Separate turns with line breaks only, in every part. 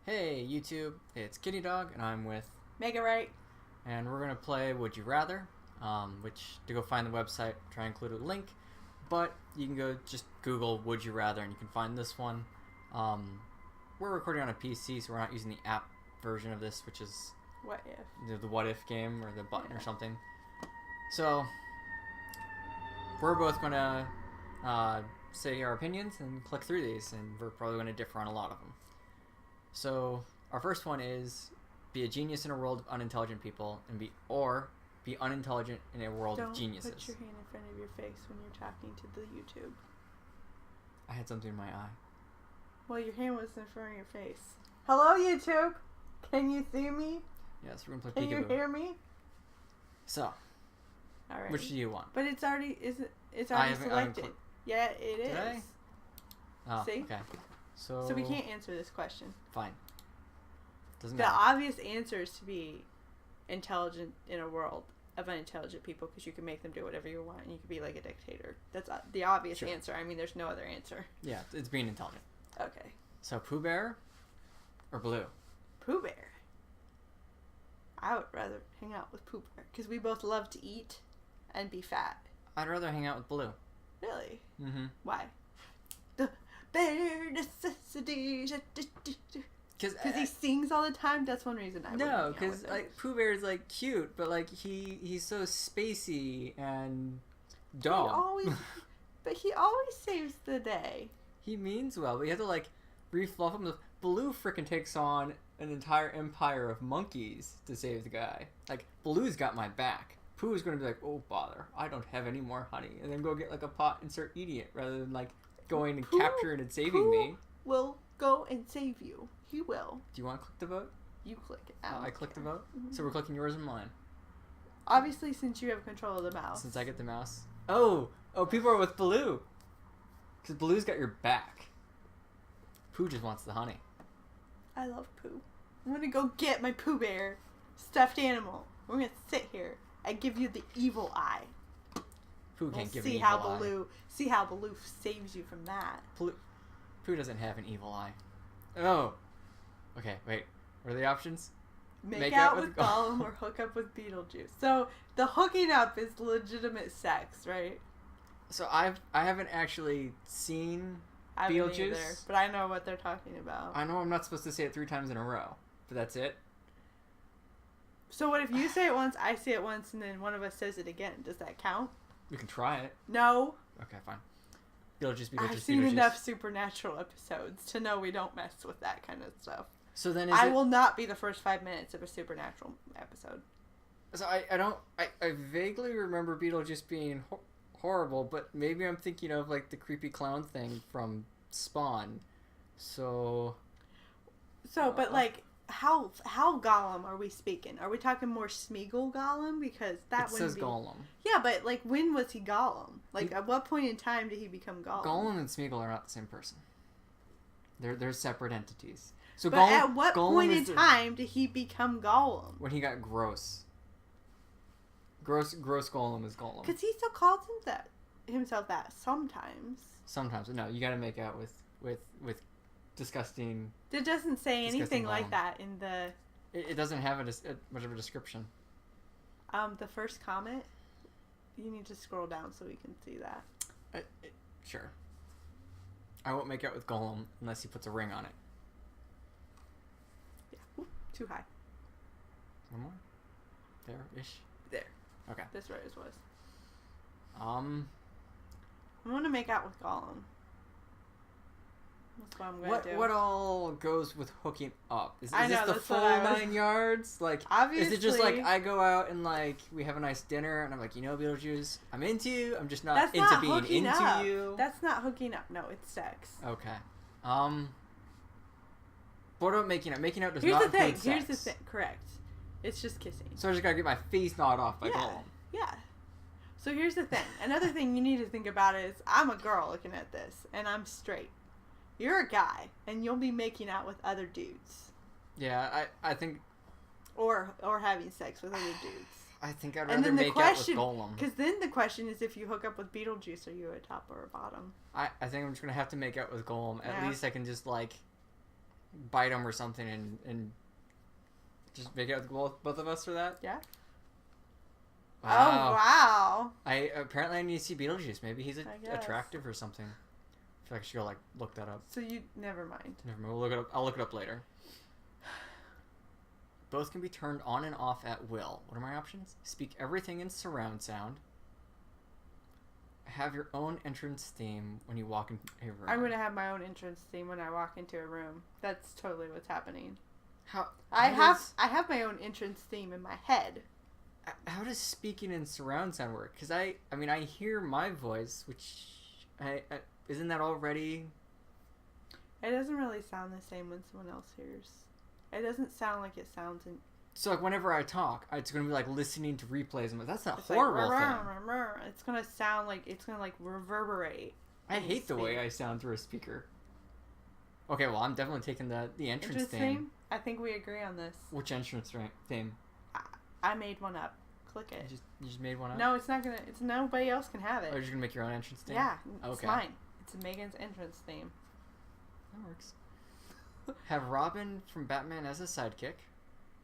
Hey YouTube, it's Kidneydog and I'm with
Megawrite.
and we're gonna play Would You Rather, which to go find the website, try and include a link, but you can go just Google Would You Rather and you can find this one. We're recording on a PC, so we're not using the app version of this, which is
What if?
the What If game or the button or something. So we're both gonna say our opinions and click through these, and we're probably gonna differ on a lot of them. So our first one is be a genius in a world of unintelligent people, and be unintelligent in a world of geniuses.
Don't put your hand in front of your face when you're talking to the YouTube.
I had something in my eye.
Well, your hand was in front of your face. Hello, YouTube. Can you see me?
Yes, we're gonna play
Can
peekaboo.
you hear me?
So,
All right.
which do you want?
But it's already selected. Yeah, it is.
Did I? Oh,
See?
okay. So
So we can't answer this question.
Fine. Doesn't
The
matter.
obvious answer is to be intelligent in a world of unintelligent people, because you can make them do whatever you want and you can be like a dictator. That's the obvious
Sure.
answer. I mean, there's no other answer.
Yeah, it's being intelligent.
Okay.
So Pooh Bear or Blue?
Pooh Bear. I would rather hang out with Pooh Bear because we both love to eat and be fat.
I'd rather hang out with Blue.
Really?
Mm-hmm.
Why? The bare necessities.
Because
he sings all the time. That's one reason I would.
No, because like Pooh Bear is like cute, but like he's so spacey and dumb.
But he always saves the day.
He means well, but you have to like refluff him. Baloo frickin' takes on an entire empire of monkeys to save the guy. Like, Baloo's got my back. Pooh is gonna be like, oh bother, I don't have any more honey, and then go get like a pot and start eating it rather than like going and capturing and saving me.
Will go and save you. He will.
Do you want to click the vote?
You click it.
I click the vote.
Mm-hmm.
So we're clicking yours and mine.
Obviously, since you have control of the mouse.
Since I get the mouse. Oh, people are with Baloo. Because Baloo's got your back. Pooh just wants the honey.
I love Pooh. I'm gonna go get my Pooh Bear stuffed animal. We're gonna sit here and give you the evil eye.
Pooh can't give
see
an
how
evil
Baloo. See how Baloo saves you from that.
Pooh doesn't have an evil eye. Oh. Okay, wait. What are the options?
Make out with Gollum or hook up with Beetlejuice. So the hooking up is legitimate sex, right?
So I haven't actually seen Beetlejuice.
Either, but I know what they're talking about.
I know I'm not supposed to say it 3 times in a row, but that's it.
So what if you say it once, I say it once, and then one of us says it again? Does that count?
We can try it.
No.
Okay, fine. Beetlejuice.
I've seen enough Supernatural episodes to know we don't mess with that kind of stuff.
So then
I will not be the first 5 minutes of a Supernatural episode.
So I vaguely remember Beetlejuice being horrible, but maybe I'm thinking of like the creepy clown thing from Spawn.
But like how Gollum are we speaking? Are we talking more Smeagol Gollum? Because that
it says Gollum.
Yeah, but like when was he Gollum? Like at what point in time did he become Gollum?
Gollum and Smeagol are not the same person. They're separate entities. So
but at what point in time did he become Gollum?
When he got gross. Gross Gollum is Gollum.
Because he still calls himself that sometimes.
Sometimes. No, you gotta make out with disgusting...
It doesn't say anything like that in the...
It doesn't have much of a description.
The first comment, you need to scroll down so we can see that.
Sure. I won't make out with Gollum unless he puts a ring on it.
Yeah. Ooh, too high.
One more? There-ish?
There.
Okay.
This right as was.
I
want to make out with Gollum. That's what I'm going to do.
What all goes with hooking up? Is
I know,
this the full 9 yards? Like,
obviously,
is it just like I go out and like we have a nice dinner and I'm like, Beetlejuice, I'm into you. I'm just not into being into you.
That's not hooking up. No, it's sex.
Okay. What about making out? Making out does not include sex.
Here's the thing. Correct. It's just kissing.
So I just gotta get my face gnawed off by Gollum.
Yeah. So here's the thing. Another thing you need to think about is I'm a girl looking at this and I'm straight. You're a guy, and you'll be making out with other dudes.
Yeah, I think...
Or having sex with other dudes.
I think I'd rather make out with Gollum.
Because then the question is, if you hook up with Beetlejuice, are you a top or a bottom?
I think I'm just going to have to make out with Gollum. At least I can just, like, bite them or something and just make out with both of us for that?
Yeah.
Wow.
Oh, wow.
Apparently I need to see Beetlejuice. Maybe he's
I guess.
attractive or something. I feel like I should go look that up.
So never mind.
Never mind. We'll look it up. I'll look it up later. Both can be turned on and off at will. What are my options? Speak everything in surround sound. Have your own entrance theme when you walk into a room.
I'm going to have my own entrance theme when I walk into a room. That's totally what's happening.
How
I have my own entrance theme in my head.
How does speaking in surround sound work? Because I hear my voice, which isn't that already?
It doesn't really sound the same when someone else hears. It doesn't sound like it sounds in...
So, like, whenever I talk, it's going to be like listening to replays. And that's a
It's
horrible
like,
thing.
It's going to sound like... It's going to, like, reverberate.
I hate the way I sound through a speaker. Okay, well, I'm definitely taking the entrance theme.
I think we agree on this.
Which entrance theme?
I made one up. Click it.
You just made one up?
No, it's not going to... It's nobody else can have it.
Oh, you're just going to make your own entrance theme?
Yeah, it's
okay.
mine. It's Megan's entrance theme.
That works. Have Robin from Batman as a sidekick,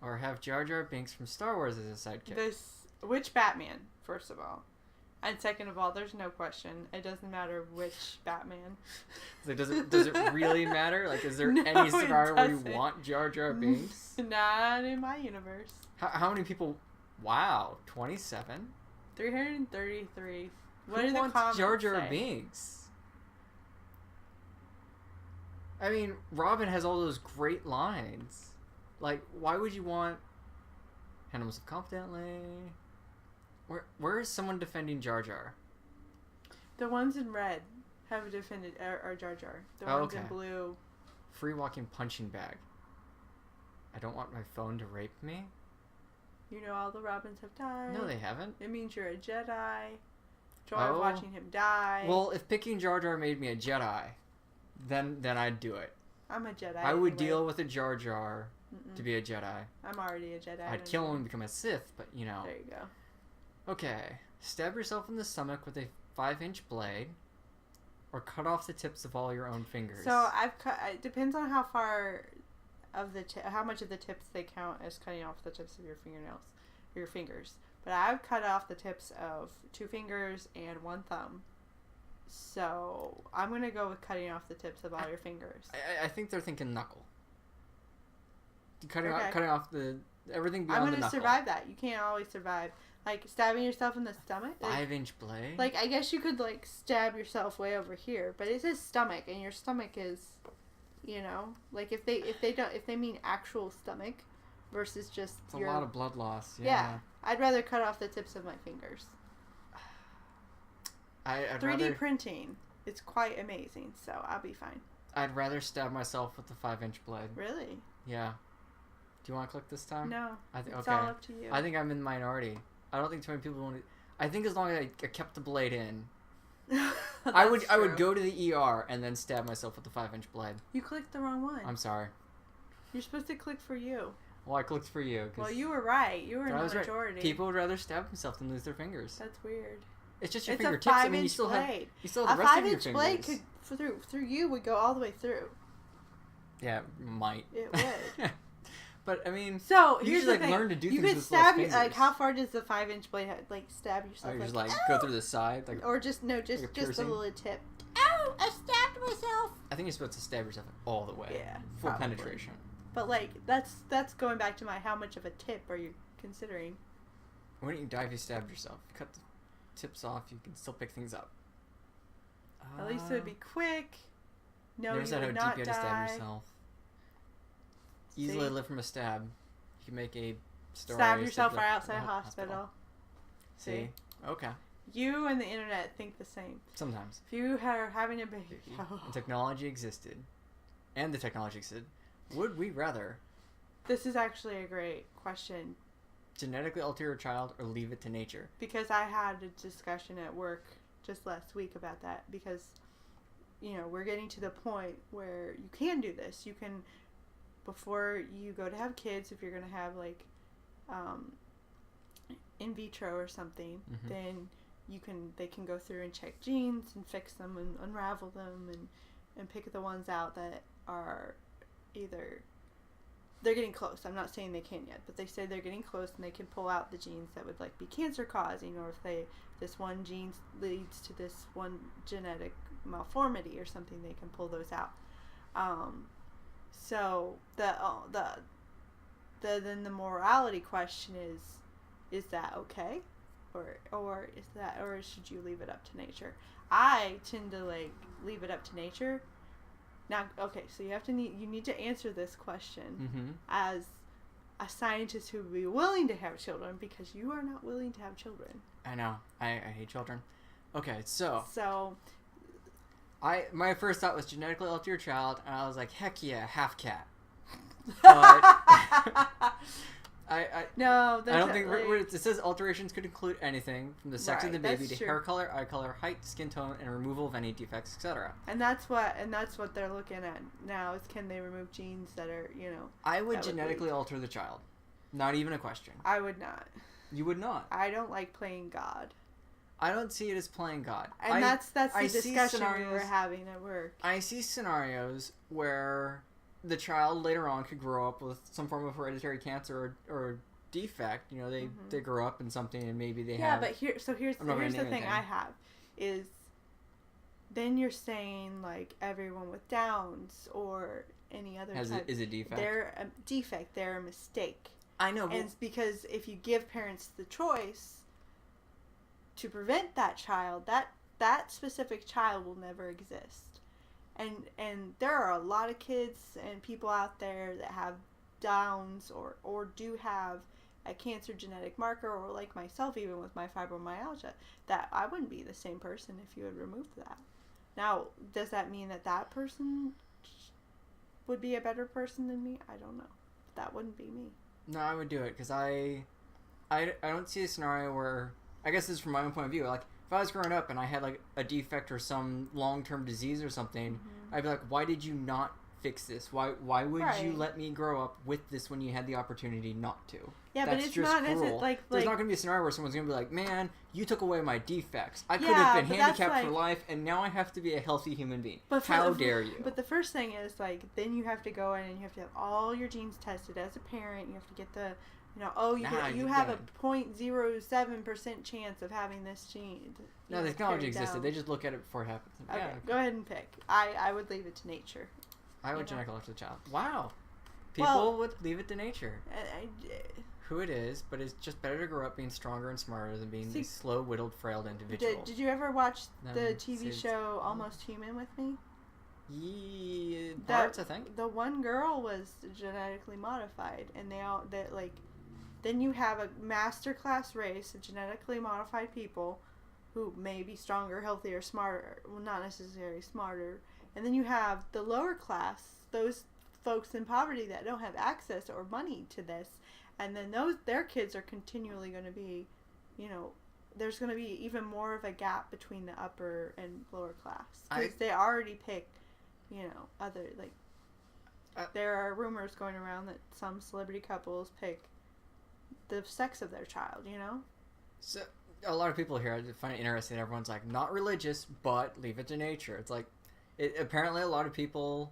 or have Jar Jar Binks from Star Wars as a sidekick?
Which Batman, first of all, and second of all, there's no question. It doesn't matter which Batman.
So does it really matter? Like, is there
No,
any scenario where you
doesn't.
want Jar Jar Binks?
Not in my universe.
How many people? Wow, 27.
333. What
Who
do the
wants
comments
Jar Jar
say?
Binks? I mean, Robin has all those great lines. Like, why would you want handle himself confidently? Where is someone defending Jar Jar?
The ones in red have defended are Jar Jar. The ones in blue.
Free walking punching bag. I don't want my phone to rape me.
You know all the Robins have died.
No, they haven't.
It means you're a Jedi. Joy of watching him die.
Well, if picking Jar Jar made me a Jedi, then I'd do it.
I'm a Jedi.
I would deal with a Jar Jar to be a Jedi.
I'm already a Jedi.
I'd kill him and become a Sith, but you know.
There you go.
Okay. Stab yourself in the stomach with a 5-inch blade, or cut off the tips of all your own fingers.
So I've cut. It depends on how far of how much of the tips they count as cutting off the tips of your fingernails, or your fingers. But I've cut off the tips of 2 fingers and 1 thumb. So I'm gonna go with cutting off the tips of all your fingers.
I think they're thinking knuckle. Cutting off everything beyond the knuckle.
I'm gonna survive that. You can't always survive. Like stabbing yourself in the stomach.
5-inch blade.
Like I guess you could like stab yourself way over here, but it says stomach, and your stomach is, you know, like if they mean actual stomach, versus just
it's a lot of blood loss.
Yeah. I'd rather cut off the tips of my fingers.
I'd
3D
rather,
printing is quite amazing, so I'll be fine.
I'd rather stab myself with the 5-inch blade.
Really?
Yeah. Do you want to click this time?
No.
It's
all up to you.
I think I'm in the minority. I don't think too many people want to. I think as long as I kept the blade in, I would go to the ER and then stab myself with the 5-inch blade.
You clicked the wrong one.
I'm sorry.
You're supposed to click for you.
Well, I clicked for you.
Well, you were right. You were in the majority.
Right. People would rather stab themselves than lose their fingers.
That's weird.
It's just your
it's
fingertips.
A 5-inch
I mean, you still
blade.
have the rest of your fingers.
A 5-inch blade could through you would go all the way through.
Yeah, might.
It would.
But I mean,
so
you
here's
should
the thing.
learn to do
you
things
could
with
stab
fingers.
Like how far does the 5-inch blade like stab yourself?
You just go through the side, like,
or just just a little tip.
Ow! I stabbed myself.
I think you're supposed to stab yourself all the way.
Yeah,
full
probably.
penetration.
But like that's going back to how much of a tip are you considering?
Why don't you die if you stabbed yourself? Cut the tips off. You can still pick things up.
At least it would be quick. No,
never
you
said
would
how
not
deep you had to
die.
stab yourself. Easily live from a stab. You can make a story.
Stab yourself right outside hospital.
See? Okay.
You and the internet think the same.
Sometimes.
If you are having a baby.
And technology existed. And the technology existed. Would we rather?
This is actually a great question.
Genetically alter your child or leave it to nature?
Because I had a discussion at work just last week about that. Because, we're getting to the point where you can do this. You can, before you go to have kids, if you're going to have like in vitro or something, then they can go through and check genes and fix them and unravel them and pick the ones out that are either they're getting close. I'm not saying they can yet, but they say they're getting close and they can pull out the genes that would like be cancer causing, or if this one gene leads to this one genetic malformity or something, they can pull those out. So then the morality question is that okay, or should you leave it up to nature? I tend to like leave it up to nature. Now, okay, so you need to answer this question as a scientist who would be willing to have children, because you are not willing to have children.
I know. I hate children. Okay, so my first thought was genetically alter your child, and I was like, heck yeah, half cat. But I don't think it says alterations could include anything from the sex of the baby to hair color, eye color, height, skin tone, and removal of any defects, etc. And that's
what they're looking at now, is can they remove genes that are,
I would genetically alter the child. Not even a question.
I would not.
You would not.
I don't like playing God.
I don't see it as playing God.
And that's the discussion we were having at work.
I see scenarios where the child later on could grow up with some form of hereditary cancer or defect. They grow up in something and maybe they have...
Yeah, but here's the thing I have is then you're saying like everyone with Downs or any other type
is a defect.
They're a defect. They're a mistake.
I know.
And it's because if you give parents the choice to prevent that child, that specific child will never exist. And there are a lot of kids and people out there that have Downs or do have a cancer genetic marker, or like myself, even with my fibromyalgia, that I wouldn't be the same person if you had removed that. Now, does that mean that person would be a better person than me? I don't know. That wouldn't be me.
No, I would do it because I don't see a scenario where, I guess this is from my own point of view, like if I was growing up and I had like a defect or some long-term disease or something, I'd be like, why did you not fix this? Why would you let me grow up with this when you had the opportunity not to?
Yeah, that's but it's just not cruel.
There's not going to be a scenario where someone's going to be like, man, you took away my defects. I could have been handicapped for life, and now I have to be a healthy human being. How dare you?
But the first thing is, like, then you have to go in and you have to have all your genes tested as a parent. You have to get the, you have a 0.07% chance of having this gene.
No, the technology existed. They just look at it before it happens.
Okay, go ahead and pick. I would leave it to nature.
I would genetically alter the child. Wow. People would leave it to nature. Who it is, but it's just better to grow up being stronger and smarter than being a slow, whittled, frail individual.
Did you ever watch the TV show Almost Human with me?
Yeah, parts, I think.
The one girl was genetically modified, and then you have a masterclass race of genetically modified people who may be stronger, healthier, smarter, well, not necessarily smarter, and then you have the lower class, those folks in poverty that don't have access or money to this, and then their kids are continually going to be, there's going to be even more of a gap between the upper and lower class, because they already pick, other, there are rumors going around that some celebrity couples pick the sex of their child,
So a lot of people here find it interesting. Everyone's like, not religious, but leave it to nature. It's like, apparently a lot of people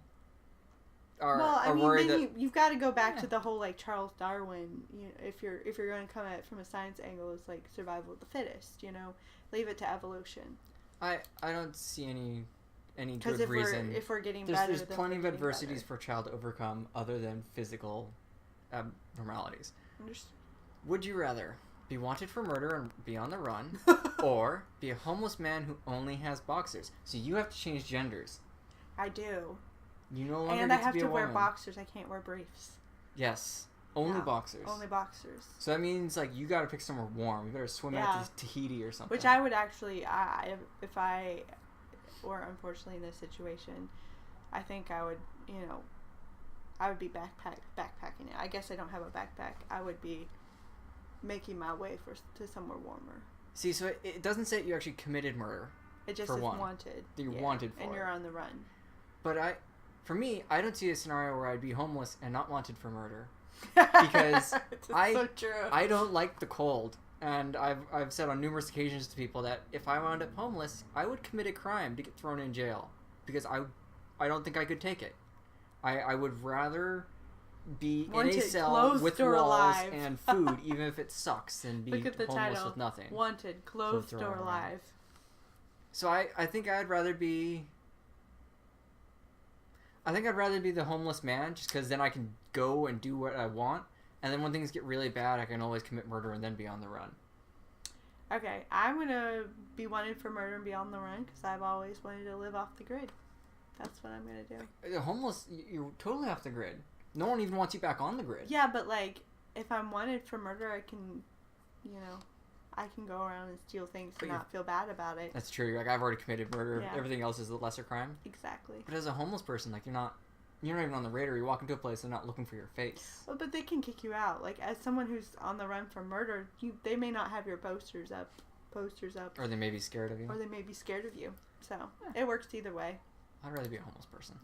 are worried that
you've got to go back to the whole like Charles Darwin. If you're going to come at it from a science angle, it's like survival of the fittest. Leave it to evolution.
I don't see any good reason.
If we're getting better,
there's plenty of adversities for a child to overcome other than physical abnormalities. Would you rather be wanted for murder and be on the run, or be a homeless man who only has boxers? So you have to change genders.
I do.
You no longer
and
get
I have
to be
to
a
wear
woman.
boxers. I can't wear briefs.
Yes. Only boxers.
Only boxers.
So that means like you got to pick somewhere warm. You better swim out to Tahiti or something.
Which I would actually, if I were unfortunately in this situation, I think I would, I would be backpacking it. I guess I don't have a backpack. I would be making my way to somewhere warmer.
See, so it doesn't say you actually committed murder.
It just
says
wanted.
You're wanted for
and you're on the run.
But for me, I don't see a scenario where I'd be homeless and not wanted for murder. Because
so true.
I don't like the cold. And I've said on numerous occasions to people that if I wound up homeless, I would commit a crime to get thrown in jail. Because I don't think I could take it. I would rather be in a
Wanted,
cell
closed
with
or
walls
alive.
and food, even if it sucks, than be
Look at the
homeless
title.
with nothing.
Wanted, closed or alive.
So I think I'd rather be... I think I'd rather be the homeless man, just because then I can go and do what I want, and then when things get really bad, I can always commit murder and then be on the run.
Okay, I'm going to be wanted for murder and be on the run, because I've always wanted to live off the grid. That's what I'm going to do.
The homeless, you're totally off the grid. No one even wants you back on the grid.
Yeah, but, like, if I'm wanted for murder, I can, I can go around and steal things and not feel bad about it.
That's true. Like, I've already committed murder.
Yeah.
Everything else is a lesser crime.
Exactly.
But as a homeless person, like, you're not even on the radar. You walk into a place and not looking for your face.
Well, but they can kick you out. Like, as someone who's on the run from murder, they may not have your posters up.
Or they may be scared of you.
Or they may be scared of you. So, it works either way.
I'd rather be a homeless person.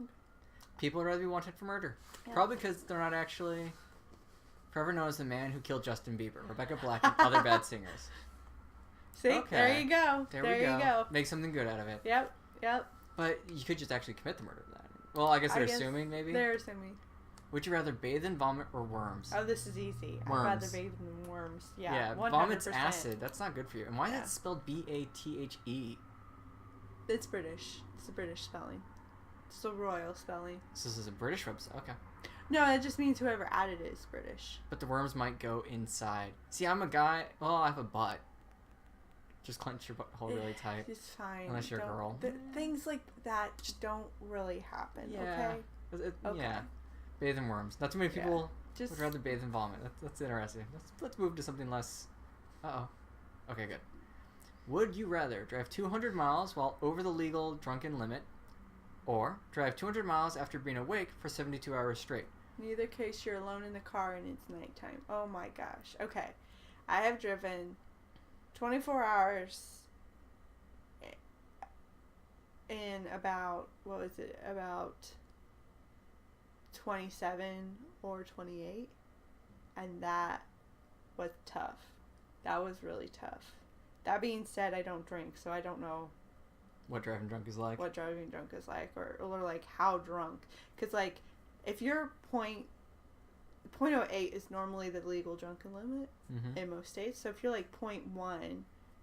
People would rather be wanted for murder.
Yeah.
Probably because they're not actually... Forever known as the man who killed Justin Bieber, Rebecca Black, and other bad singers.
See?
Okay.
There you go.
There you go. Make something good out of it.
Yep.
But you could just actually commit the murder then. Well, I guess they're assuming, maybe?
They're assuming.
Would you rather bathe in vomit or worms?
Oh, this is easy.
Worms.
I'd rather bathe in worms. Yeah, 100%.
Vomit's acid. That's not good for you. And why is it spelled B-A-T-H-E?
It's British. It's a British spelling. It's the royal spelling.
So this is a British website. Okay.
No, it just means whoever added it is British.
But the worms might go inside. See, I'm a guy... Well, I have a butt. Just clench your butthole really tight.
It's fine.
Unless you're a girl.
Things like that don't really happen,
Yeah.
okay?
Yeah. Bathe in worms. Not too many people
Just
would rather bathe in vomit. That's interesting. Let's move to something less... Uh-oh. Okay, good. Would you rather drive 200 miles while over the legal drunken limit, or drive 200 miles after being awake for 72 hours straight?
In either case, you're alone in the car and it's nighttime. Oh my gosh. Okay. I have driven 24 hours in about, about 27 or 28. And that was tough. That was really tough. That being said, I don't drink, so I don't know
what driving drunk is like.
What driving drunk is like, or like how drunk. Because, like, if you're .08 is normally the legal drunken limit in most states. So if you're like 0.1,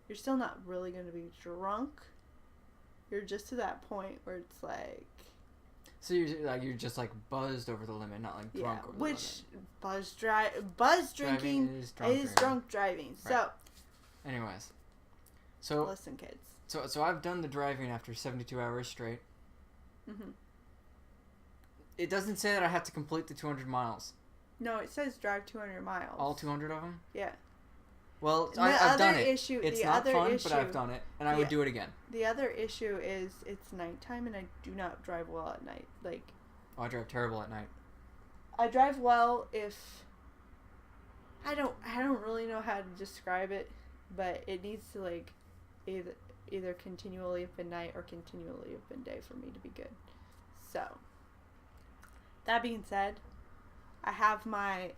you're still not really going to be drunk. You're just to that point where it's like...
So you're just like buzzed over the limit, not like drunk over the limit.
Buzz drinking is drunk driving.
Right.
So,
anyways, so
listen, kids.
So I've done the driving after 72 hours straight. It doesn't say that I have to complete the 200 miles.
No, it says drive 200 miles.
All 200 of them?
Yeah.
Well, I've done it. It's not fun, but I've done it, and I would do it again.
The other issue is it's nighttime, and I do not drive well at night. Like,
I drive terrible at night.
I drive well if I don't really know how to describe it, but it needs to like either continually have been night or continually have been day for me to be good. So, that being said, I have my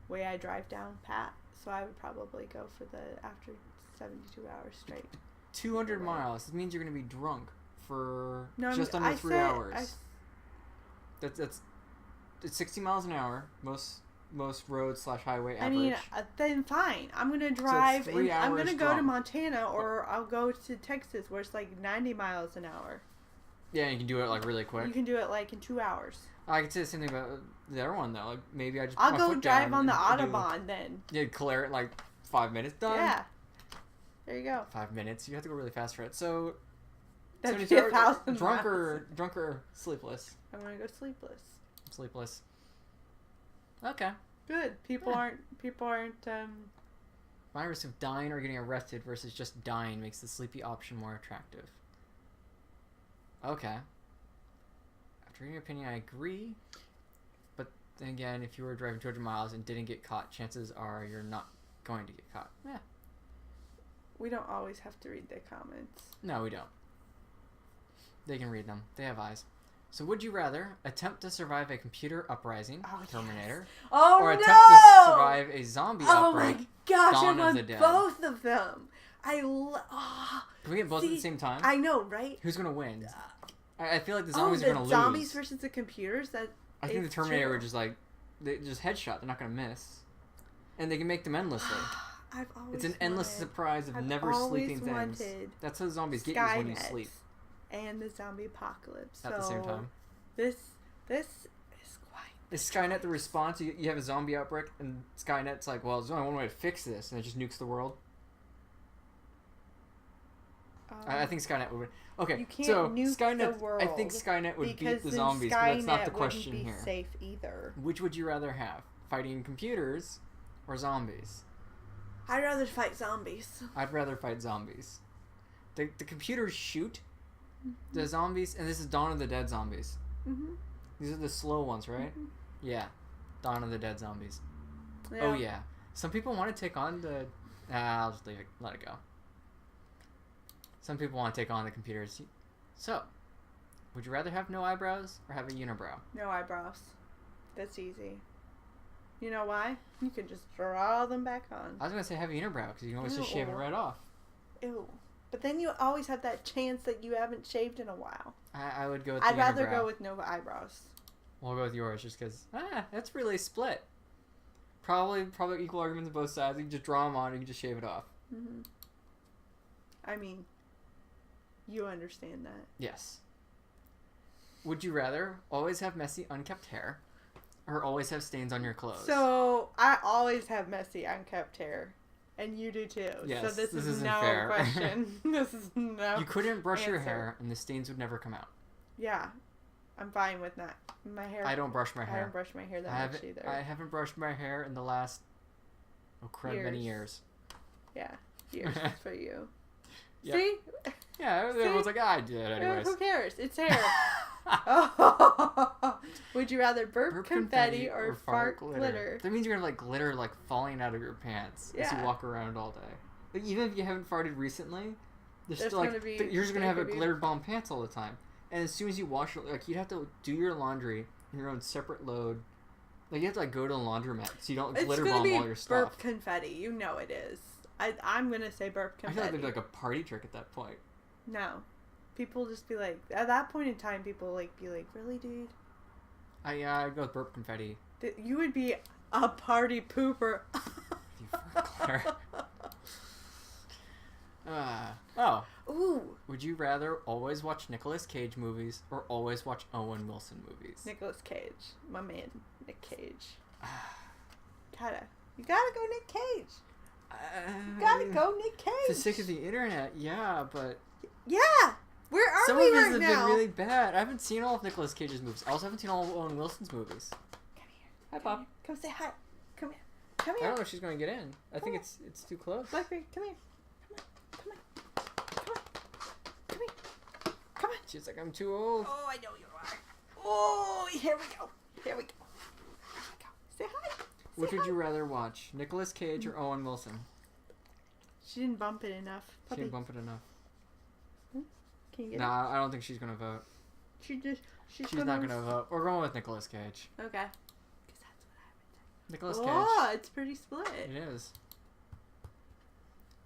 way I drive down pat, so I would probably go for the after 72 hours straight.
200 miles. That means you're going to be drunk for just
under
3 hours. That's it's 60 miles an hour. Most roads / highway average.
I mean, then fine. I'm gonna drive.
So
I'm gonna go to Montana, or I'll go to Texas, where it's like 90 miles an hour.
Yeah, you can do it like really quick.
You can do it like in 2 hours.
I could say the same thing about the other one though. Like maybe
I'll go drive on the Autobahn then.
Yeah, clear it like 5 minutes done.
Yeah. There you go.
5 minutes. You have to go really fast for it. So.
That'd be 1,000
drunk or sleepless.
I'm gonna go sleepless.
Sleepless. Okay.
Good. People aren't.
My risk of dying or getting arrested versus just dying makes the sleepy option more attractive. Okay. After your opinion, I agree. But then again, if you were driving 200 miles and didn't get caught, chances are you're not going to get caught. Yeah.
We don't always have to read the comments.
No, we don't. They can read them. They have eyes. So would you rather attempt to survive a computer uprising, Terminator, or attempt to survive a zombie outbreak,
my gosh,
Dawn
I
of the
want
Dead?
both of them.
Can we get both at the same time?
I know, right?
Who's going to win? I feel like the zombies are
the
gonna
zombies
lose.
versus the computers. That
I think the
it's
Terminator
true.
would just like they just headshot. They're not gonna miss, and they can make them endlessly.
I've always
It's an endless
wanted
surprise of
I've
never
always
sleeping things.
wanted
That's how zombies get you is when you
Skynet
sleep
and the zombie apocalypse
at the same time.
This is quite.
Is Skynet the response? You have a zombie outbreak, and Skynet's like, well, there's only one way to fix this, and it just nukes the world. I think Skynet would. Okay,
You can't
so
nuke
Skynet.
the world
I think Skynet would
because
beat the
then
zombies, but that's not the
Skynet
question
wouldn't be
here.
safe either.
Which would you rather have, fighting computers or zombies?
I'd rather fight zombies.
I'd rather fight zombies. The computers shoot the zombies, and this is Dawn of the Dead zombies.
Mm-hmm.
These are the slow ones, right?
Mhm.
Yeah, Dawn of the Dead zombies.
Yeah.
Oh yeah. Some people want to take on the. I'll just leave it. Let it go. Some people want to take on the computers. So, would you rather have no eyebrows or have a unibrow?
No eyebrows. That's easy. You know why? You can just draw them back on.
I was gonna say have a unibrow because you can always just shave it
Ew.
right off.
Ew. But then you always have that chance that you haven't shaved in a while.
I would go with.
I'd
the
rather
unibrow.
go with no eyebrows.
We'll go with yours just because. That's really split. Probably equal arguments on both sides. You can just draw them on. You can just shave it off.
Mm-hmm. I mean, you understand that.
Yes. Would you rather always have messy, unkept hair, or always have stains on your clothes?
So I always have messy, unkept hair, and you do too.
Yes,
so this is
isn't
no
fair.
question. This is no.
You couldn't brush your
answer.
hair, and the stains would never come out.
Yeah, I'm fine with that. My hair.
I don't brush my
I
hair.
don't brush my hair that
I
much
haven't,
either.
I haven't brushed my hair in the last, many years.
Yeah, years for you.
Yep.
See?
Yeah, everyone's like, I did it anyways.
Who cares? It's hair. Would you rather burp, confetti or fart glitter?
That means you're gonna have like glitter like falling out of your pants as
Yeah.
you walk around all day. Like even if you haven't farted recently, there's
There's
still like
gonna be-
you're just gonna
there
have a
could be-
glitter bomb pants all the time. And as soon as you wash your like you'd have to do your laundry in your own separate load. Like you have to like go to the laundromat so you don't
It's
glitter
gonna
bomb
be
all your stuff.
burp confetti. You know it is. I'm gonna say burp
I feel
confetti.
like there'd be like a party trick at that point.
No. People just be like, at that point in time, people be like, really, dude?
I'd go with burp confetti.
You would be a party pooper.
You fart glitter. Oh.
Ooh.
Would you rather always watch Nicolas Cage movies or always watch Owen Wilson movies?
Nicolas Cage. My man, Nick Cage. You gotta go Nick Cage. You gotta go Nick Cage.
For the sake of the internet, yeah, but
Yeah. Where are
some
we
of his
right
have
now?
been really bad. I haven't seen all of Nicolas Cage's movies. I also haven't seen all of Owen Wilson's movies.
Come here.
Hi, Bob.
Come say hi. Come here. Come
I
here.
don't know if she's going to get in. I think
Come
it's too close.
Blackberry, come here. Come on. Come on. Come on. Come on.
She's like, I'm too old.
Oh, I know you are. Oh, here we go. Here we go. Here we go. Say hi.
Which
Say
would
hi.
you rather watch, Nicolas Cage or Owen Wilson?
She didn't bump it enough.
She
Puppy,
didn't bump it enough.
can you get
No, I don't think she's going to vote.
it? She's
She's not going to vote. We're going with Nicolas Cage.
Okay. Because that's what I
Nicolas
would
Cage.
say. Oh, it's pretty split.
It is.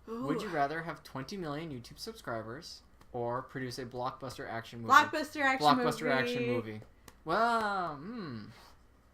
Ooh.
Would you rather have 20 million YouTube subscribers or produce a blockbuster action movie?
Blockbuster
action movie. Well,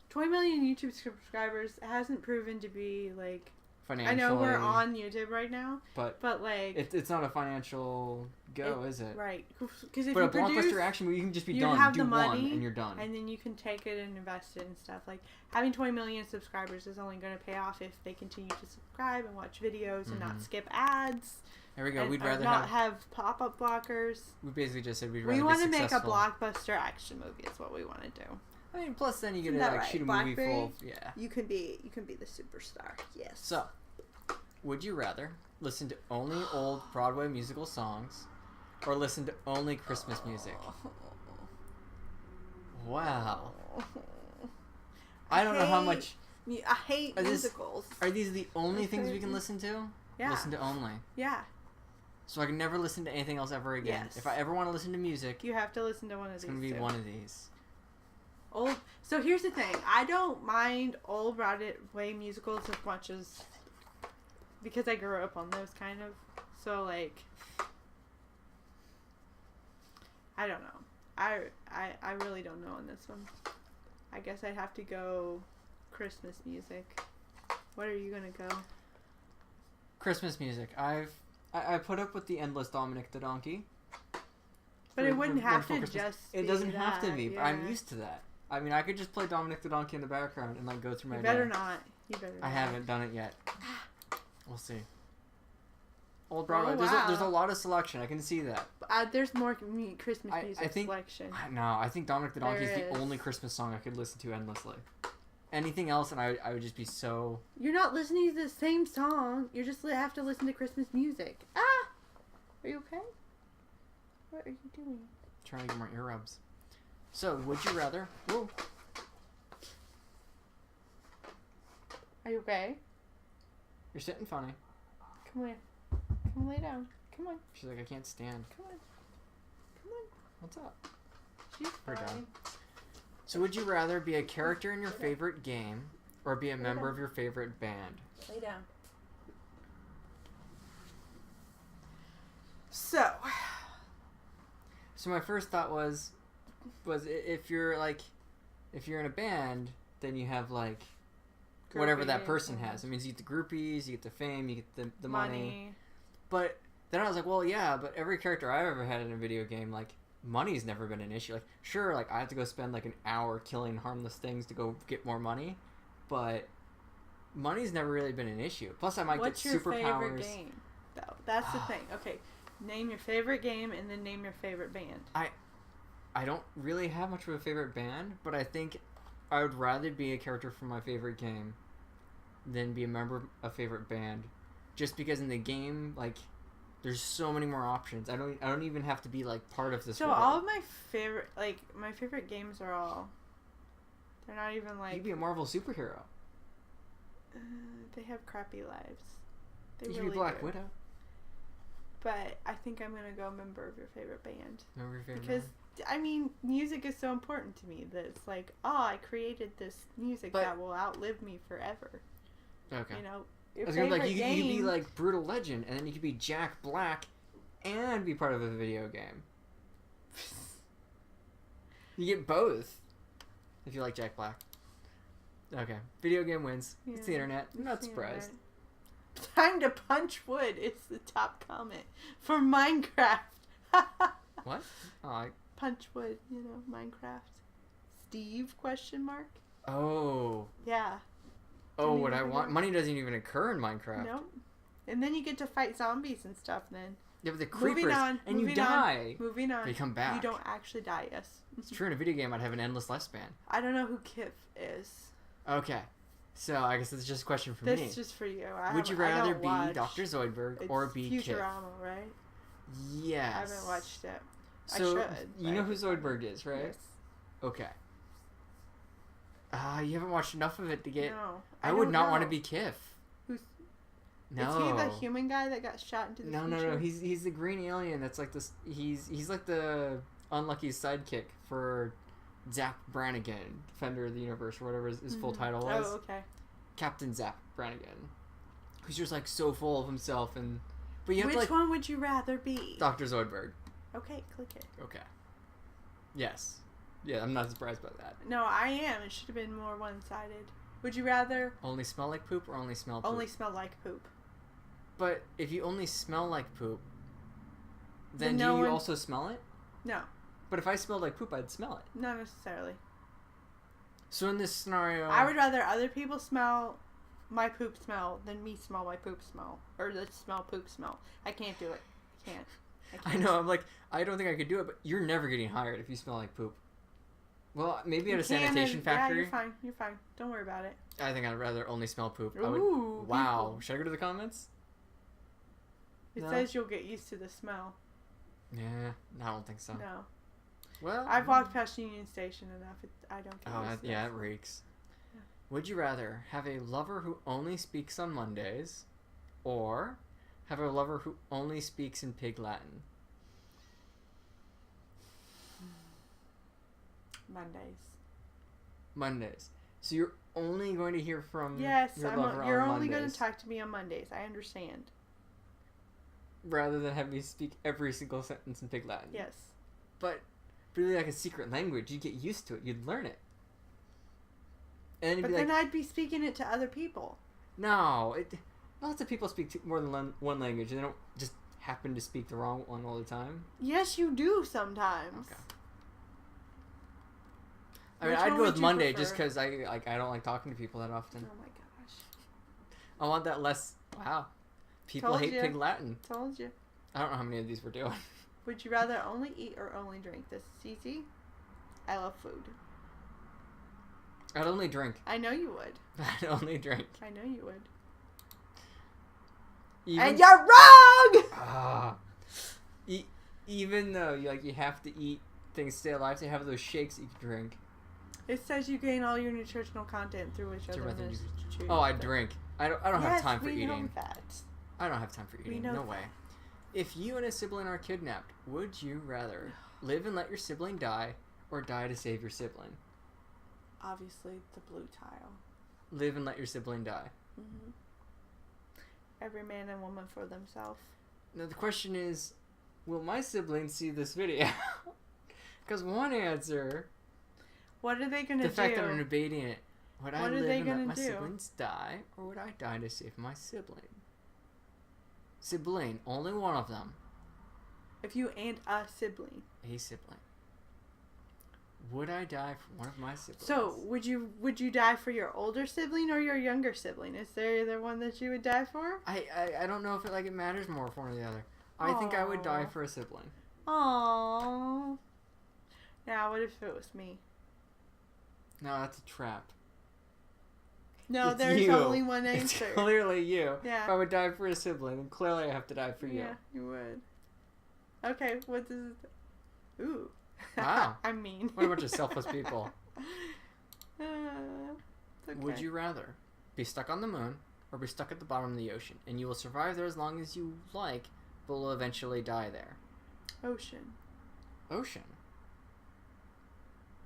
20 million YouTube subscribers hasn't proven to be like.
financially.
I know we're on YouTube right now,
but
like
it's not a financial go, is it?
right? Because if
But
you
a blockbuster
produce,
action movie, you can just be
you
done.
have
Do
the
one
money,
and you're done.
and then you can take it and invest it and stuff. Like having 20 million subscribers is only going to pay off if they continue to subscribe and watch videos and not skip ads.
There we go.
And,
We'd
or
rather
not
have.
have pop-up blockers.
We basically just said we'd rather
We want
be
to make a
successful.
blockbuster action movie. Is what we want to do.
I mean, plus then you get
Isn't
to
that
like
right?
shoot a movie
Blackberry?
full of yeah.
You can be the superstar. Yes.
So, would you rather listen to only old Broadway musical songs or listen to only Christmas music? Wow. I don't know how much.
I hate
Are this-
musicals.
Are these the only
That's
things we
crazy.
can listen to?
Yeah.
Listen to only.
Yeah.
So I can never listen to anything else ever again.
Yes.
If I ever want to listen to music,
You have to listen to one of
it's
these.
going to be
two.
one of these.
Old. So here's the thing. I don't mind old Broadway musicals as much as because I grew up on those kind of. So like, I don't know. I really don't know on this one. I guess I'd have to go Christmas music. What are you gonna go?
Christmas music. I put up with the endless Dominic the Donkey.
But it wouldn't have to
Christmas.
just.
It doesn't have to be.
Yeah.
But I'm used to that. I mean, I could just play Dominic the Donkey in the background and like go through my
You better
day.
not. You better not.
I haven't done it yet. We'll see. Old Broadway.
Oh,
There's a lot of selection. I can see that.
There's more Christmas music selection.
No, I think Dominic the Donkey is the
There is.
only Christmas song I could listen to endlessly. Anything else, and I would just be so.
You're not listening to the same song. You just have to listen to Christmas music. Ah! Are you okay? What are you doing?
Trying to get more ear rubs. So, would you rather? Whoa.
Are you okay?
You're sitting funny.
Come here. Come lay down. Come on.
She's like, I can't stand.
Come on. Come on.
What's up?
She's
Her
fine.
job. So, would you rather be a character in your favorite game or be a member of your favorite band?
Lay down. So
my first thought was if you're in a band, then you have like whatever that person has. It means you get the groupies, you get the fame, you get the money. But then I was like, well, yeah, but every character I've ever had in a video game, like, money's never been an issue. Like, sure, like, I have to go spend like an hour killing harmless things to go get more money, but money's never really been an issue. Plus, I might get superpowers.
What's your favorite game, though? That's the thing. Okay, name your favorite game and then name your favorite band.
I don't really have much of a favorite band, but I think I would rather be a character from my favorite game than be a member of a favorite band, just because in the game, like, there's so many more options. I don't even have to be like part of this.
So
world.
all of my favorite games are all. They're not even like.
You'd be a Marvel superhero.
They have crappy lives. They
You
really
could be Black
do.
Widow.
But I think I'm gonna go member of your favorite band.
Member of your favorite
Because
band?
I mean, music is so important to me that it's like, oh, I created this music
But-
that will outlive me forever.
Okay.
You know,
I
your
was gonna be
favorite
like, you
game.
could be like Brutal Legend, and then you could be Jack Black, and be part of a video game. You get both, if you like Jack Black. Okay, video game wins. It's the
Yeah,
internet. I'm not
it's the
surprised.
internet. Time to punch wood. It's the top comment for Minecraft.
What? Oh,
Punch wood. You know, Minecraft. Steve? Question mark.
oh,
Yeah.
oh!
Didn't
What I
even
want?
know.
Money doesn't even occur in Minecraft.
Nope. And then you get to fight zombies and stuff. Then
You have the
moving
creepers,
on.
and you
moving on,
die.
Moving on.
They come back.
You don't actually die. Yes.
It's true. In a video game, I'd have an endless lifespan.
I don't know who Kip is.
Okay, so I guess it's just a question for
This
me.
is just for you.
Would you
I
rather
don't
be
watch.
Dr. Zoidberg
It's
or be Kip?
Futurama, right?
Yes.
I haven't watched it.
So
I should.
you know who Zoidberg is, right?
Yes.
Okay. You haven't watched enough of it to get.
No.
I would
don't
not want to
know.
be Kif.
Who's?
No.
Is he the human guy that got shot into the
No,
future?
no. He's the green alien. That's like this. He's like the unlucky sidekick for Zap Brannigan, Defender of the Universe, or whatever his full title was.
Oh, okay.
Captain Zap Brannigan, who's just like so full of himself and. But you have
Which
to like
one would you rather be?
Dr. Zoidberg.
Okay, click it.
Okay. Yes. Yeah, I'm not surprised by that.
No, I am. It should have been more one-sided. Would you rather
Only smell like poop or only smell poop?
only smell like poop?
But if you only smell like poop, then
Then
do
no
you
one-
also smell it?
No,
But if I smelled like poop, I'd smell it.
not necessarily.
So in this scenario,
I would rather other people smell my poop smell than me smell my poop smell. Or the smell poop smell. I can't do it. I can't.
I know. I'm like, I don't think I could do it. But you're never getting hired if you smell like poop. Well, maybe at a sanitation factory.
Yeah, you're fine. You're fine. Don't worry about it.
I think I'd rather only smell poop.
Ooh,
Wow.
people.
Should I go to the comments?
It
No.
says you'll get used to the smell.
Yeah. I don't think so.
No.
Well,
I've walked past Union Station enough. I don't get
Oh,
used to
yeah,
that.
it reeks.
Yeah.
Would you rather have a lover who only speaks on Mondays, or have a lover who only speaks in Pig Latin? Mondays. So you're only going to hear from
Yes,
your
I'm
lover
you're
on
only going
Mondays,
to talk to me on Mondays. I understand.
rather than have me speak every single sentence in Pig Latin.
Yes.
But really like a secret language. You'd get used to it. You'd learn it. And then
But then I'd be speaking it to other people.
No, lots of people speak more than one language. They don't just happen to speak the wrong one all the time.
Yes, you do sometimes.
Okay. I mean,
Which
I'd
one
go
would
with
you
Monday
prefer?
just because I don't like talking to people that often.
Oh my gosh.
I want that less. Wow, people
Told
hate
you.
Pig Latin.
Told you.
I don't know how many of these we're doing.
Would you rather only eat or only drink? This is easy. I love food.
I'd only drink.
I know you would.
I'd only drink.
I know you would.
Even,
And you're wrong!
Even though you have to eat things to stay alive, they have those shakes that you can drink.
It says you gain all your nutritional content through whichever
Whichever
one is choose.
Oh, I drink. I don't have time for
we
eating.
know that.
I don't have time for eating.
know
No
that.
way. If you and a sibling are kidnapped, would you rather live and let your sibling die, or die to save your sibling?
Obviously, the blue tile.
Live and let your sibling die.
Mm-hmm. Every man and woman for themselves.
Now the question is, will my siblings see this video? Because one answer,
What are they gonna
the
do?
fact that I'm debating it, would I
What are
live
they
and let
gonna
my
do?
siblings die, or would I die to save my sibling? Sibling, only one of them.
If you and a sibling.
A sibling. Would I die for one of my siblings?
So would you die for your older sibling or your younger sibling? Is there either one that you would die for?
I don't know if it matters more for one or the other. I think I would die
Aw.
for a sibling.
Aww. Now what if it was me?
No, that's a trap.
No,
It's
there's
you.
only one
It's
answer.
clearly you.
Yeah.
If I would die for a sibling, then clearly I have to die for you.
Yeah, you would. Okay, what does it... Ooh.
Wow.
I mean.
What a bunch of selfless people.
It's okay.
Would you rather be stuck on the moon or be stuck at the bottom of the ocean? And you will survive there as long as you like, but will eventually die there.
Ocean.
Ocean?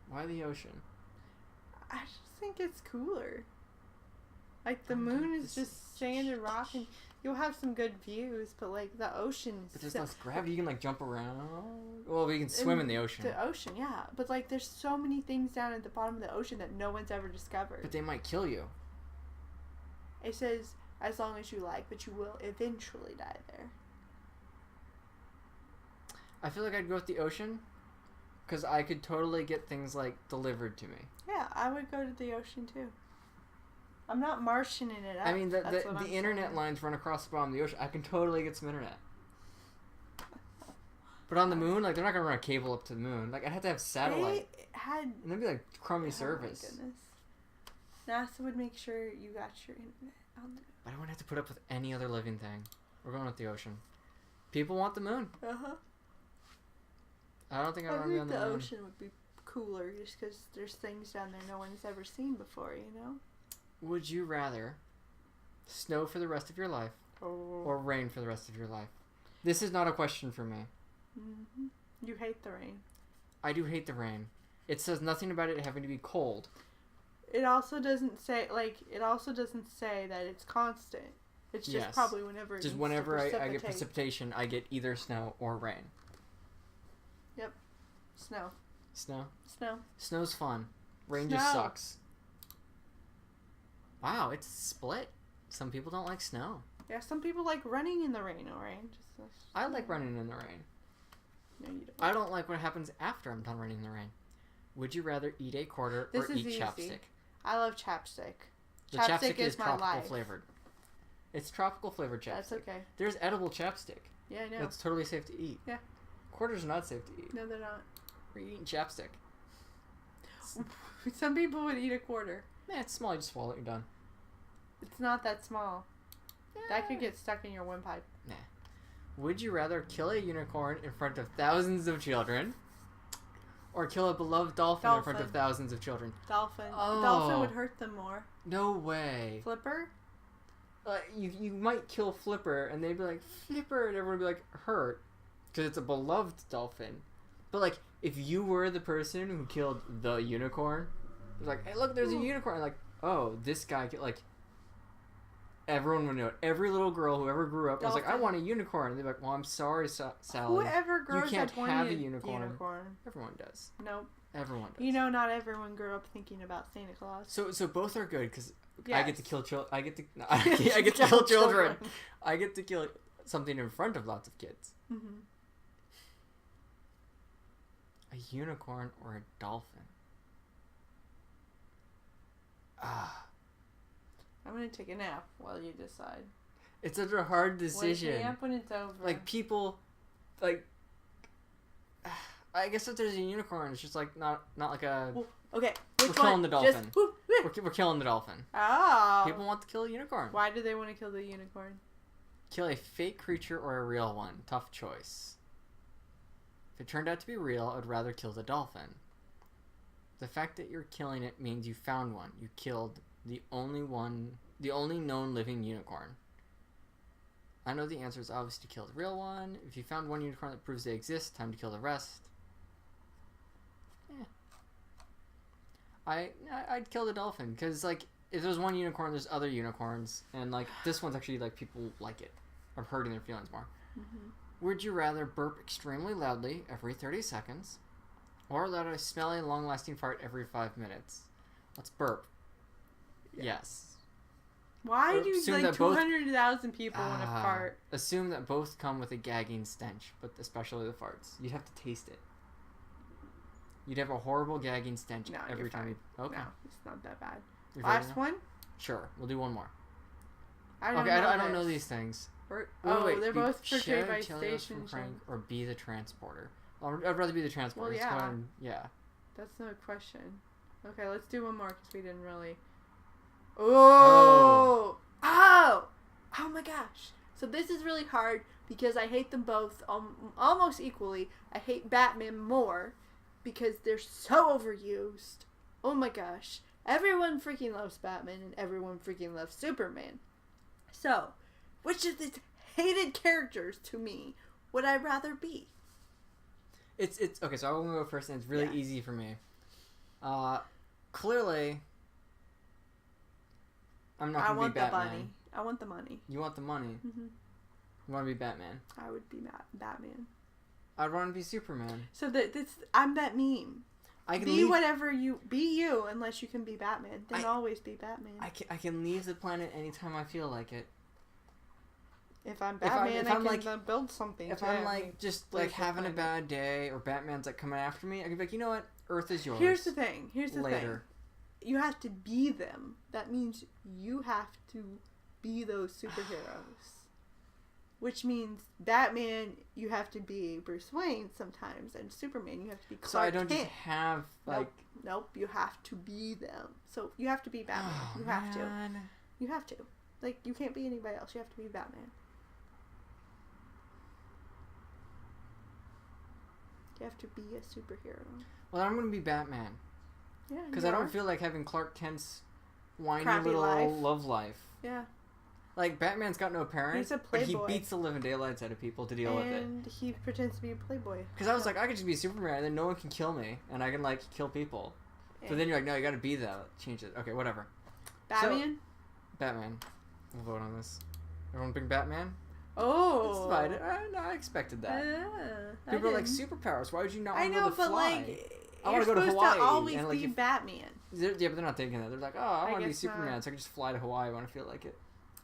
Why the ocean?
I just think it's cooler. Like, the
Oh,
moon
this
is just sand and rock, and you'll have some good views, but, like, the ocean is...
But there's less gravity. You can, jump around. Well, you can swim in the ocean.
The ocean, yeah. But, like, there's so many things down at the bottom of the ocean that no one's ever discovered.
But they might kill you.
It says, as long as you like, but you will eventually die there.
I feel like I'd go with the ocean, because I could totally get things, delivered to me.
Yeah, I would go to the ocean, too. I'm not Martianing it up.
I mean,
That's what
the
I'm
internet
saying.
lines run across the bottom of the ocean. I can totally get some internet. But on the moon, they're not going to run a cable up to the moon. I'd have to have satellite.
They had...
And that'd be, crummy service.
Oh, my goodness. NASA would make sure you got your internet on the
But I wouldn't have to put up with any other living thing. We're going with the ocean. People want the moon.
Uh-huh.
I don't think I'd
I
want to be
think
on
the
the moon.
ocean would be cooler just because there's things down there no one's ever seen before, you know?
Would you rather snow for the rest of your life or rain for the rest of your life? This is not a question for me.
Mm-hmm. You hate the rain.
I do hate the rain. It says nothing about it having to be cold.
It also doesn't say that it's constant. It's just
Yes.
probably whenever it
Just
needs
whenever
to
I get
precipitate.
precipitation, I get either snow or rain.
Snow.
Snow?
Snow.
Snow's fun. Rain just
Snow.
sucks. Wow, it's split. Some people don't like snow.
Yeah, some people like running in the rain or rain.
I like running in the rain.
No, you don't.
I don't like what happens after I'm done running in the rain. Would you rather eat a quarter
This
or
is
eat
easy.
chapstick?
I love chapstick.
The
Chapstick
chapstick
is
is
my
tropical
life.
flavored. It's tropical flavored chapstick.
That's okay.
There's edible chapstick.
Yeah, I know.
That's totally safe to eat.
Yeah.
Quarters are not safe to eat.
No, they're not.
We're eating chapstick.
Some people would eat a quarter.
Man, it's small. You just swallow it. You're done.
It's not that small. That could get stuck in your windpipe.
Nah. Would you rather kill a unicorn in front of thousands of children, or kill a beloved dolphin in front of
Dolphin.
thousands of children?
Dolphin.
Oh.
Dolphin would hurt them more.
No way.
Flipper?
You might kill Flipper, and they'd be like, Flipper, and everyone would be like, hurt, because it's a beloved dolphin. But, if you were the person who killed the unicorn, it's like, hey, look, there's a unicorn. Like, oh, this guy, Everyone would know it. Every little girl who ever grew up was like, I
Dolphin.
want a unicorn. And they're like, well, I'm sorry, Sally.
Whoever grows
can't
up wanting
have a
a
unicorn. Everyone does.
Nope.
Everyone does.
You know, not everyone grew up thinking about Santa Claus.
So both are good because
Yes.
I get to kill children. I get to kill children. I get to kill something in front of lots of kids.
Mm-hmm.
A unicorn or a dolphin? Ah,
I'm gonna take a nap while you decide.
it's such a hard decision.
Wake me up when it's over.
Like people, like. I guess if there's a unicorn, it's just like not like a.
Well, okay,
We're
which
killing
one?
the dolphin.
Just, woo, woo.
We're killing the dolphin.
Oh.
People want to kill a unicorn.
Why do they want to kill the unicorn?
Kill a fake creature or a real one. Tough choice. If it turned out to be real, I'd rather kill the dolphin. The fact that you're killing it means you found one. You killed the only known living unicorn. I know the answer is obvious to kill the real one. If you found one unicorn that proves they exist, time to kill the rest. I'd kill the dolphin because like if there's one unicorn, there's other unicorns, and like this one's actually like people like it. I'm hurting their feelings more.
Mm-hmm.
Would you rather burp extremely loudly every 30 seconds, or let a smelly, long-lasting fart every 5 minutes? Let's burp. Yes.
Why do
Assume
like
that both-
200,000 people want to fart?
Assume that both come with a gagging stench, but especially the farts. You'd have to taste it. You'd have a horrible gagging stench
No,
every
you're
time you. Okay.
No, it's not that bad.
You're ready
Last
now?
one?
Sure. We'll do one more.
I don't
Okay,
know
I don't know
this.
these things.
They're
Be
both portrayed
Cher,
by
Taylor
station
from Frank,
shows.
or be the transporter. I'd rather be the transporter.
Well,
Let's go
yeah.
ahead and- yeah.
That's no question. Okay, let's do one more because we didn't really. Oh! Oh my gosh. So this is really hard because I hate them both almost equally. I hate Batman more because they're so overused. Oh my gosh. Everyone freaking loves Batman and everyone freaking loves Superman. So, which of these hated characters to me would I rather be?
It's okay. So I'm gonna go first, and it's really
Yeah.
easy for me. Clearly, I'm not
I
gonna
want
be
the
Batman.
money. I want the money.
You want the money.
hmm
You want to be Batman.
I would be Batman.
I'd want to be Superman.
So I'm that meme.
I can
Be
leave.
whatever you be you unless you can be Batman. Then
I-
always be Batman.
I can leave the planet anytime I feel like it.
If I'm
if I'm-
Batman,
if I'm
I can
like-
build something.
If
to
I'm
have
like
me
just
leave
like
the
having a
planet.
bad day, or Batman's like coming after me, I can be like, you know what? Earth is yours.
Here's the thing.
Later.
You have to be them. That means you have to be those superheroes. Which means Batman, you have to be Bruce Wayne sometimes, and Superman, you have to be Clark
So I don't
Kent.
just have like.
Nope, you have to be them. So you have to be Batman.
Oh,
you have to.
man.
You have to. Like, you can't be anybody else. You have to be Batman. You have to be a superhero.
Well, I'm gonna be Batman
Yeah,
because
you
I don't
are.
feel like having Clark Kent's whiny
Crappy
little
life.
love life.
Yeah.
Like Batman's got no parents,
He's a
but he
playboy.
beats the living daylights out of people to deal with it.
And he pretends to be a playboy.
Because I was like, I could just be Superman, and then no one can kill me, and I can like kill people. But then you're like, no, you got to be that. Change it. Okay, whatever.
Batman?
Batman. We'll vote on this. Everyone bring Batman.
Oh.
It's fine. No, I expected that.
I
People are like
didn't.
superpowers. Why would you not
I
want to
know,
go to
but
fly?
like,
I
you're
wanna go to
supposed
Hawaii,
to always
and, like,
be
if-
Batman.
Yeah, but they're not thinking that. They're like, oh, I want to be
guess
Superman,
not.
so I can just fly to Hawaii when I feel like it.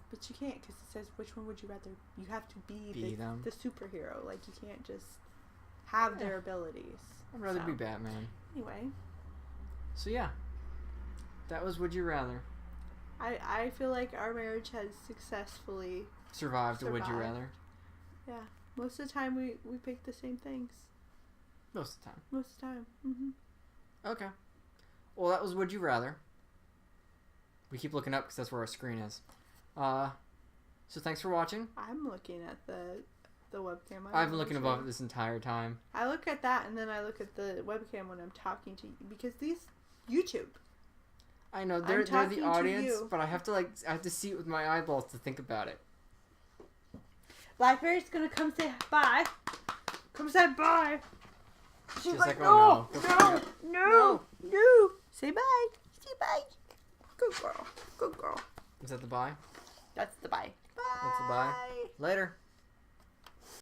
But you can't because it says which one would you rather. You have to be,
Be them.
the superhero. Like, you can't just have
Yeah.
their abilities.
I'd rather
So,
be Batman.
Anyway,
So yeah, that was Would You Rather.
I feel like our marriage has successfully.
Survived a Would You
Survived.
Rather.
Yeah. Most of the time we pick the same things.
Most of the time.
Most of the time. Mm-hmm.
Okay. Well, that was Would You Rather. We keep looking up because that's where our screen is. So thanks for watching.
I'm looking at the webcam.
I've been looking above it this entire time.
I look at that and then I look at the webcam when I'm talking to you because these YouTube.
I know
I'm
they're
talking
the
to
audience,
you.
but I have to see it with my eyeballs to think about it.
Blackberry's gonna come say bye. Come say bye. She's
She's
like,
like, oh, no.
no. Say bye. Say bye. Good girl. Good girl.
Is that the bye?
That's the bye.
That's a bye. Later.